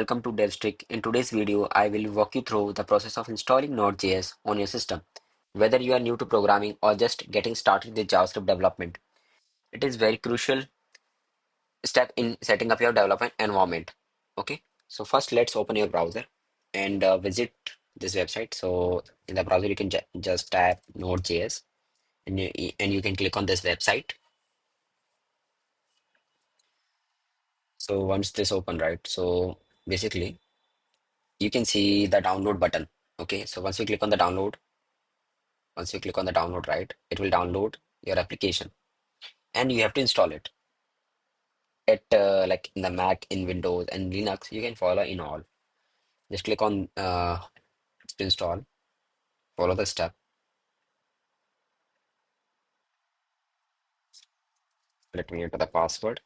Welcome to DevStrick. In today's video, I will walk you through the process of installing Node.js on your system. Whether you are new to programming or just getting started with JavaScript development, it is very crucial step in setting up your development environment. Okay, so first let's open your browser and visit this website. So in the browser, you can just type Node.js and you can click on this website. So once this open, right? So basically, you can see the download button. Okay, so once you click on the download, right, it will download your application and you have to install it at like in the Mac, in Windows and Linux. You can follow in all. Just click on to install, follow the step. Let me enter the password.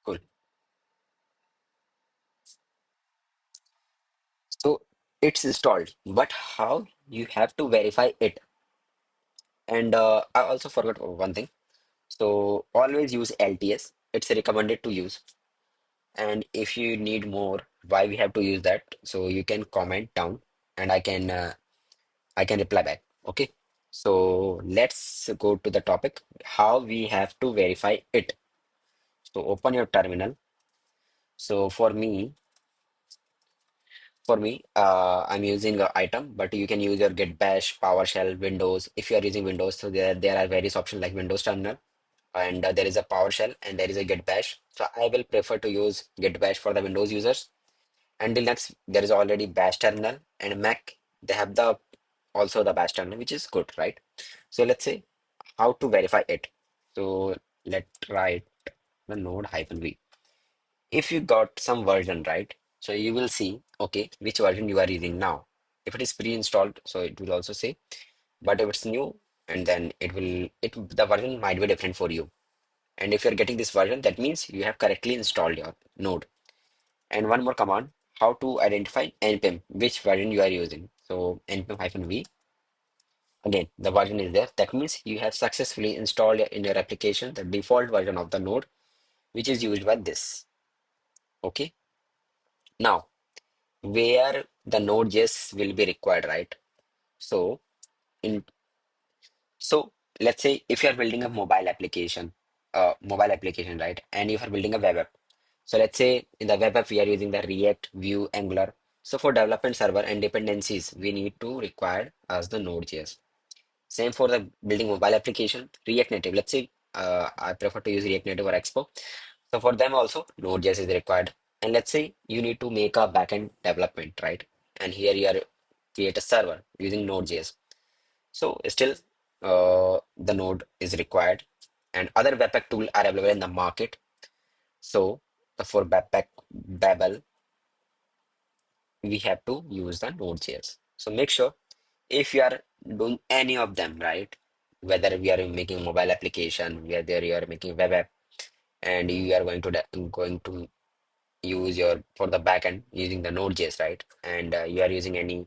Cool. So it's installed, but how you have to verify it? And I also forgot one thing. So always use LTS. It's recommended to use. And if you need more, why we have to use that? So you can comment down, and I can reply back. Okay. So let's go to the topic, how we have to verify it. So open your terminal. So for me, I'm using item, but you can use your Git Bash, PowerShell, Windows. If you are using Windows, so there are various options like Windows Terminal, and there is a PowerShell and there is a Git Bash. So I will prefer to use Git Bash for the Windows users. And Linux, there is already Bash terminal, and Mac, they have the also the Bash terminal, which is good, right? So let's say how to verify it. So let's write the node hyphen v. If you got some version, right? So you will see, okay, which version you are using now. If it is pre-installed, so it will also say, but if it's new, and then the version might be different for you. And if you're getting this version, that means you have correctly installed your node. And one more command, how to identify npm, which version you are using. So npm-v, again, the version is there. That means you have successfully installed in your application the default version of the node, which is used by this. Okay. Now, where the Node.js will be required, right? So, in so let's say if you are building a mobile application, right? And if you are building a web app. So let's say in the web app we are using the React, Vue, Angular. So for development server and dependencies, we need to require as the Node.js. Same for the building mobile application, React Native. Let's say I prefer to use React Native or Expo. So for them also, Node.js is required. And let's say you need to make a backend development, right? And here you are create a server using Node.js. So still, the Node is required, and other Webpack tool are available in the market. So for Webpack Babel, we have to use the Node.js. So make sure if you are doing any of them, right? Whether we are making mobile application, whether you are making web app, and you are going to use your for the backend using the Node.js, right? And you are using any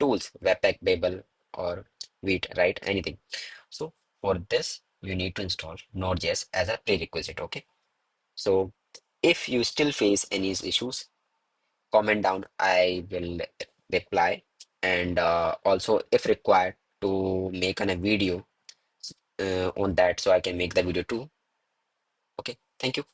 tools, Webpack, Babel, or Vite, right? Anything. So for this, you need to install Node.js as a prerequisite. Okay. So if you still face any issues, comment down. I will reply. And also, if required, to make a video on that, so I can make the video too. Okay. Thank you.